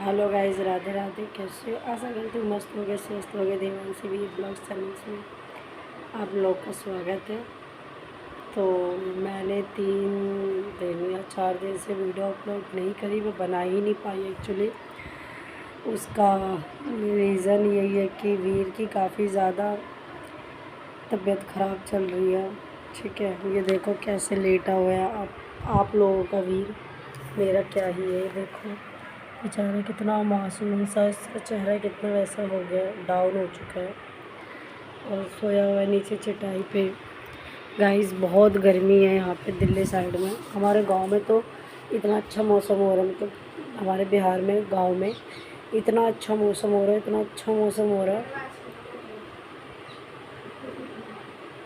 Hello guys, Radhe Radhe. कैसे हो? आशा करती हूँ मस्त हो गए, स्वस्थ हो गए। देवांशी भी ब्लॉग चैनल्स में आप लोग का स्वागत है। तो मैंने 3 दिन या 4 दिन से वीडियो अपलोड नहीं करी, मैं बना ही नहीं पाई एक्चुअली। उसका रीज़न यही है कि वीर की काफ़ी ज़्यादा तबीयत ख़राब चल रही है। ठीक है, ये देखो कैसे लेटा हुआ है आप लोगों का वीर। मेरा क्या ही है, देखो बेचारा कितना मासूम सा, इसका चेहरा कितना वैसा हो गया, डाउन हो चुका है और सोया हुआ है नीचे चटाई पे। गाइस बहुत गर्मी है यहाँ पे दिल्ली साइड में। हमारे गांव में तो इतना अच्छा मौसम हो रहा है, मतलब हमारे बिहार में गांव में इतना अच्छा मौसम हो रहा है, इतना अच्छा मौसम हो रहा है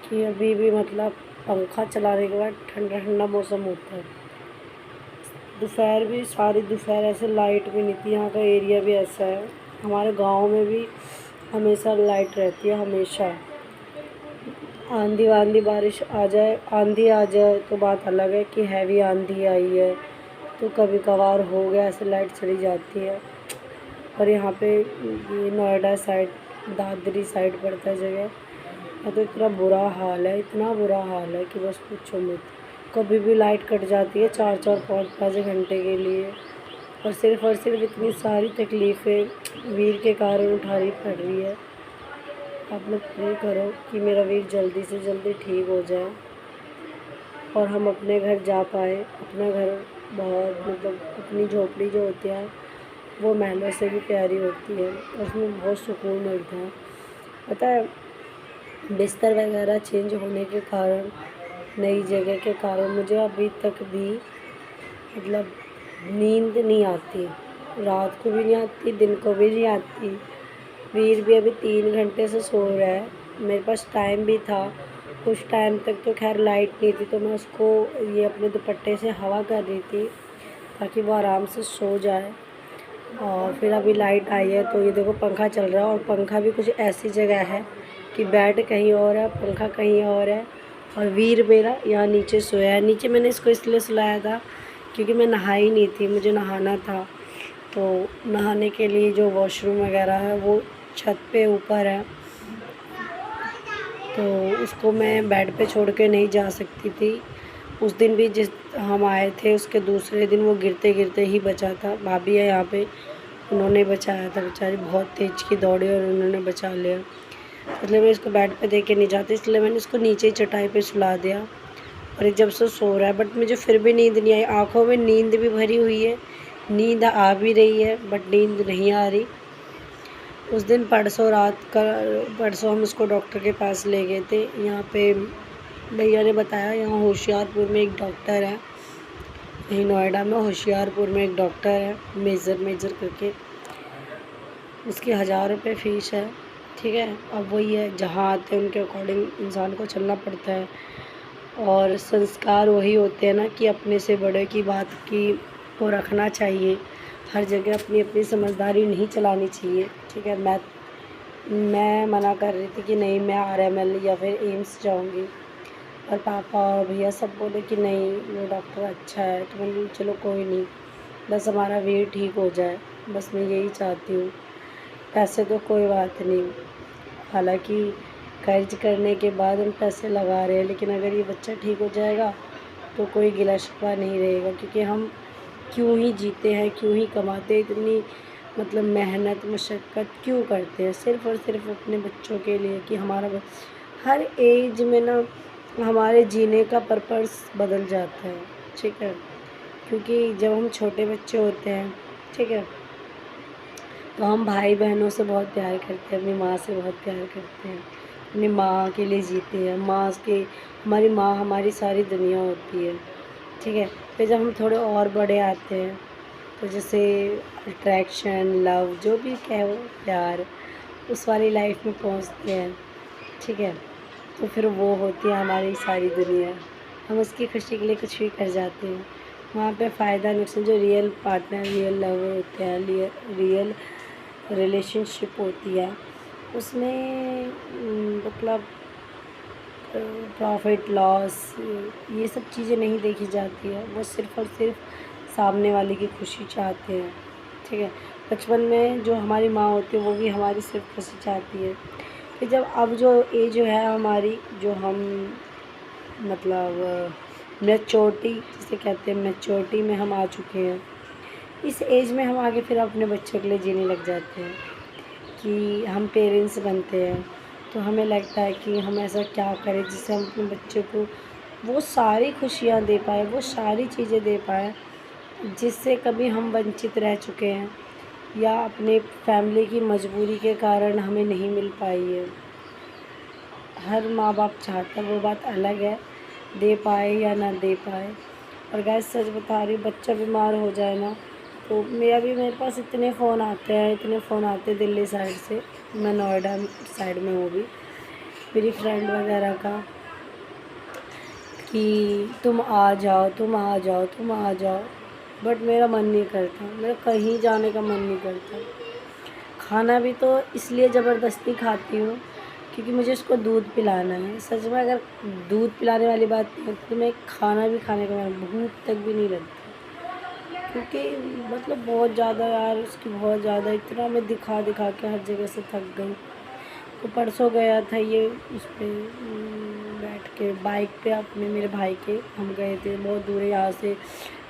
कि अभी भी मतलब पंखा चलाने के बाद ठंडा ठंडा मौसम होता है। दोपहर भी सारी दोपहर ऐसे लाइट भी नहीं थी। यहाँ का एरिया भी ऐसा है। हमारे गांव में भी हमेशा लाइट रहती है, हमेशा। आंधी वांधी बारिश आ जाए, आंधी आ जाए तो बात अलग है कि हैवी आंधी आई है तो कभी कभार हो गया ऐसे लाइट चली जाती है। और यहाँ पे ये नोएडा साइड, दादरी साइड पड़ता है जगह, यहाँ तो इतना बुरा हाल है, इतना बुरा हाल है कि बस पूछो मत। कभी भी लाइट कट जाती है 4-4 5-5 घंटे के लिए, और सिर्फ इतनी सारी तकलीफ़ें वीर के कारण उठानी पड़ रही है। आप लोग प्रे करो कि मेरा वीर जल्दी से जल्दी ठीक हो जाए और हम अपने घर जा पाए। अपना घर बहुत, मतलब अपनी झोपड़ी जो होती है वो महलों से भी प्यारी होती है, उसमें बहुत सुकून मिलता है। पता है, बिस्तर वगैरह चेंज होने के कारण, नई जगह के कारण मुझे अभी तक भी मतलब नींद नहीं आती। रात को भी नहीं आती, दिन को भी नहीं आती। वीर भी अभी 3 घंटे से सो रहा है। मेरे पास टाइम भी था, कुछ टाइम तक तो खैर लाइट नहीं थी, तो मैं उसको ये अपने दुपट्टे से हवा कर रही थी ताकि वो आराम से सो जाए। और फिर अभी लाइट आई है तो ये देखो पंखा चल रहा है, और पंखा भी कुछ ऐसी जगह है कि बेड कहीं और है, पंखा कहीं और है, और वीर मेरा यहाँ नीचे सोया है। नीचे मैंने इसको इसलिए सुलाया था क्योंकि मैं नहाई नहीं थी, मुझे नहाना था। तो नहाने के लिए जो वॉशरूम वगैरह है वो छत पे ऊपर है, तो उसको मैं बेड पे छोड़ के नहीं जा सकती थी। उस दिन भी जिस हम आए थे उसके दूसरे दिन वो गिरते गिरते ही बचा था। भाभी है यहाँ पे, उन्होंने बचाया था। बेचारी बहुत तेज की दौड़ी और उन्होंने बचा लिया। मतलब मैं इसको बेड पे दे के नहीं जाती, इसलिए मैंने इसको नीचे ही चटाई पे सुला दिया। और जब से सो रहा है, बट मुझे फिर भी नींद नहीं आई। आँखों में नींद भी भरी हुई है, नींद आ भी रही है, बट नींद नहीं आ रही। उस दिन परसों हम उसको डॉक्टर के पास ले गए थे। यहाँ पे भैया ने बताया, यहाँ होशियारपुर में एक डॉक्टर है, यहीं नोएडा में होशियारपुर में एक डॉक्टर है, मेजर करके। उसकी 1000 रुपये फ़ीस है। ठीक है, अब वही है, जहाँ आते हैं उनके अकॉर्डिंग इंसान को चलना पड़ता है। और संस्कार वही होते हैं ना कि अपने से बड़े की बात की को रखना चाहिए। हर जगह अपनी अपनी समझदारी नहीं चलानी चाहिए। ठीक है, मैं मना कर रही थी कि नहीं, मैं RML या फिर एम्स जाऊंगी, और पापा और भैया सब बोले कि नहीं वो डॉक्टर अच्छा है। तो मैंने बोली चलो कोई नहीं, बस हमारा वीर ठीक हो जाए, बस मैं यही चाहती हूँ। पैसे तो कोई बात नहीं, हालांकि कर्ज करने के बाद हम पैसे लगा रहे हैं, लेकिन अगर ये बच्चा ठीक हो जाएगा तो कोई गिला शिकवा नहीं रहेगा। क्योंकि हम क्यों ही जीते हैं, क्यों ही कमाते हैं, इतनी मतलब मेहनत मशक्क़त क्यों करते हैं? सिर्फ़ और सिर्फ अपने बच्चों के लिए कि हमारा हर एज में ना हमारे जीने का पर्पस बदल जाता है। ठीक है, क्योंकि जब हम छोटे बच्चे होते हैं, ठीक है, तो हम भाई बहनों से बहुत प्यार करते हैं, अपनी माँ से बहुत प्यार करते हैं, अपनी माँ के लिए जीते हैं। माँ के, हमारी माँ हमारी सारी दुनिया होती है। ठीक है, फिर जब हम थोड़े और बड़े आते हैं तो जैसे अट्रैक्शन, लव, जो भी कहो, प्यार, उस वाली लाइफ में पहुंचते हैं। ठीक है, तो फिर वो होती है हमारी सारी दुनिया। हम उसकी खुशी के लिए कुछ भी कर जाते हैं। वहाँ पे फ़ायदा नुकसान, जो रियल पार्टनर, रियल लवर होते हैं, रियल रिलेशनशिप होती है, उसमें मतलब प्रॉफिट लॉस ये सब चीज़ें नहीं देखी जाती है। वो सिर्फ़ और सिर्फ सामने वाले की खुशी चाहते हैं। ठीक है। बचपन में जो हमारी माँ होती है वो भी हमारी सिर्फ खुशी चाहती है। फिर जब अब जो एज जो है हमारी, जो हम मतलब मैच्योरिटी जिसे कहते हैं, मैच्योरिटी में हम आ चुके हैं, इस एज में हम आगे फिर अपने बच्चों के लिए जीने लग जाते हैं कि हम पेरेंट्स बनते हैं। तो हमें लगता है कि हम ऐसा क्या करें जिससे हम अपने बच्चों को वो सारी खुशियाँ दे पाएँ, वो सारी चीज़ें दे पाएँ जिससे कभी हम वंचित रह चुके हैं या अपने फैमिली की मजबूरी के कारण हमें नहीं मिल पाई है। हर माँ बाप चाहता है, वो बात अलग है, दे पाए या ना दे पाए। और गाइस सच बता रही हूँ, बच्चा बीमार हो जाए ना तो मेरे पास इतने फ़ोन आते हैं दिल्ली साइड से, मैं नोएडा साइड में हूँ भी, मेरी फ्रेंड वगैरह का, कि तुम आ जाओ, तुम आ जाओ, तुम आ जाओ। बट मेरा मन नहीं करता, मेरा कहीं जाने का मन नहीं करता। खाना भी तो इसलिए ज़बरदस्ती खाती हूँ क्योंकि मुझे उसको दूध पिलाना है। सच में अगर दूध पिलाने वाली बात नहीं होती तो मैं खाना भी खाने का मेरा भूख तक भी नहीं लगता, क्योंकि मतलब बहुत ज़्यादा यार उसकी बहुत ज़्यादा, इतना मैं दिखा दिखा के हर जगह से थक गई। तो परसों गया था ये उस पर बैठ के बाइक पे अपने मेरे भाई के, हम गए थे बहुत दूर है यहाँ से,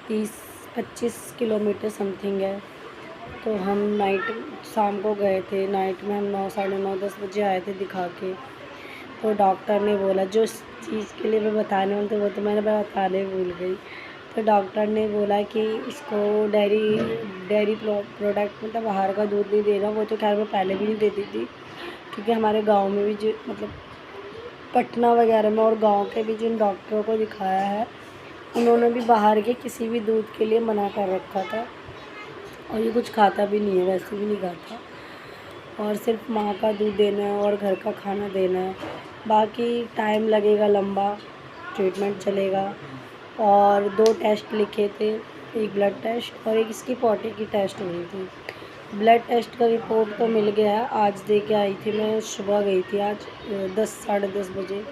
30-25 किलोमीटर समथिंग है। तो हम शाम को गए थे, नाइट में हम 9, साढ़े 9, 10 बजे आए थे दिखा के। तो डॉक्टर ने बोला, जो चीज़ के लिए मैं बताने वाली थी वो तो मैंने बताने भूल गई। तो डॉक्टर ने बोला कि इसको डेयरी प्रोडक्ट मतलब बाहर का दूध नहीं देना। वो तो खैर मैं पहले भी नहीं देती थी, क्योंकि हमारे गांव में भी जो मतलब पटना वगैरह में और गांव के भी जिन डॉक्टरों को दिखाया है उन्होंने भी बाहर के किसी भी दूध के लिए मना कर रखा था। और ये कुछ खाता भी नहीं है, वैसे भी नहीं खाता, और सिर्फ माँ का दूध देना है और घर का खाना देना है। बाकी टाइम लगेगा, लंबा ट्रीटमेंट चलेगा। और 2 टेस्ट लिखे थे, एक ब्लड टेस्ट और एक इसकी पॉटी की टेस्ट हुई थी। ब्लड टेस्ट का रिपोर्ट तो मिल गया है, आज दे के आई थी मैं, सुबह गई थी आज 10 साढ़े 10 बजे।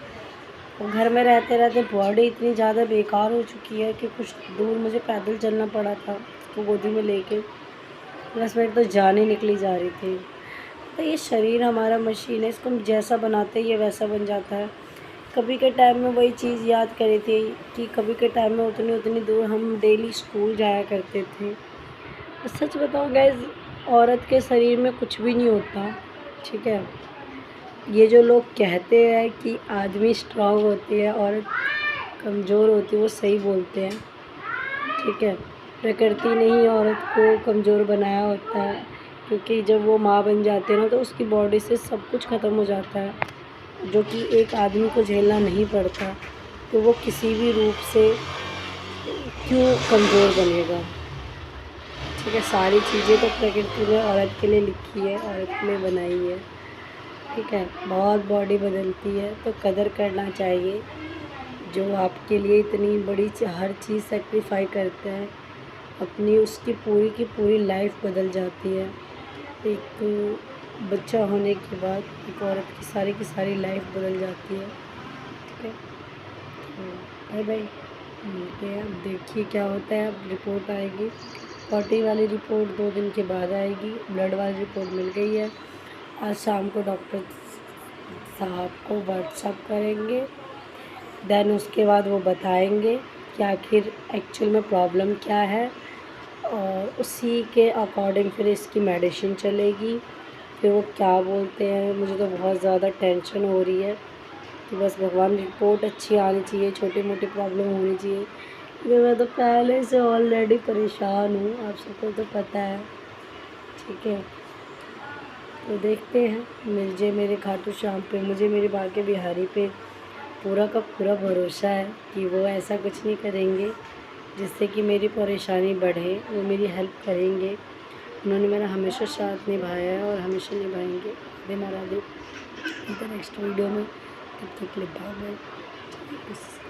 और घर में रहते रहते बॉडी इतनी ज़्यादा बेकार हो चुकी है कि कुछ दूर मुझे पैदल चलना पड़ा था उसको गोदी में लेके, 10 मिनट तो जान ही निकली जा रही थी। तो ये शरीर हमारा मशीन है, इसको हम जैसा बनाते हैं ये वैसा बन जाता है। कभी के टाइम में वही चीज़ याद करी थी कि कभी के टाइम में उतनी दूर हम डेली स्कूल जाया करते थे। तो सच बताओ गाइस, औरत के शरीर में कुछ भी नहीं होता, ठीक है। ये जो लोग कहते हैं कि आदमी स्ट्रांग होती है औरत कमज़ोर होती है, वो सही बोलते हैं, ठीक है। प्रकृति ने ही औरत को कमज़ोर बनाया होता है, क्योंकि जब वो माँ बन जाती है ना तो उसकी बॉडी से सब कुछ ख़त्म हो जाता है, जो कि एक आदमी को झेलना नहीं पड़ता। तो वो किसी भी रूप से क्यों कमज़ोर बनेगा, ठीक है। सारी चीज़ें तो प्रकृति ने औरत के लिए लिखी है, औरत के लिए बनाई है, ठीक है। बहुत बॉडी बदलती है तो कदर करना चाहिए। जो आपके लिए इतनी बड़ी हर चीज़ सेक्रीफाई करते हैं, अपनी उसकी पूरी की पूरी लाइफ बदल जाती है। एक बच्चा होने के बाद एक औरत की सारी लाइफ बदल जाती है, ठीक है। तो बाय बाय, मिलते हैं। अब देखिए क्या होता है, अब रिपोर्ट आएगी, पॉटी वाली रिपोर्ट 2 दिन के बाद आएगी। ब्लड वाली रिपोर्ट मिल गई है, आज शाम को डॉक्टर साहब को व्हाट्सअप करेंगे। देन उसके बाद वो बताएंगे कि आखिर एक्चुअल में प्रॉब्लम क्या है, और उसी के अकॉर्डिंग फिर इसकी मेडिसिन चलेगी। फिर वो क्या बोलते हैं, मुझे तो बहुत ज़्यादा टेंशन हो रही है कि बस भगवान रिपोर्ट अच्छी आनी चाहिए, छोटी मोटी प्रॉब्लम होनी चाहिए, क्योंकि मैं तो पहले से ऑलरेडी परेशान हूँ, आप सबको तो पता है, ठीक है। तो देखते हैं, मुझे मेरे खाटू श्याम पे, मुझे मेरे भाग्य बिहारी पे पूरा का पूरा भरोसा है कि वो ऐसा कुछ नहीं करेंगे जिससे कि मेरी परेशानी बढ़े। वो मेरी हेल्प करेंगे, उन्होंने मेरा हमेशा साथ निभाया है और हमेशा निभाएंगे। राधे महाराधे, नेक्स्ट वीडियो में, तब तक के लिए बाय बाय।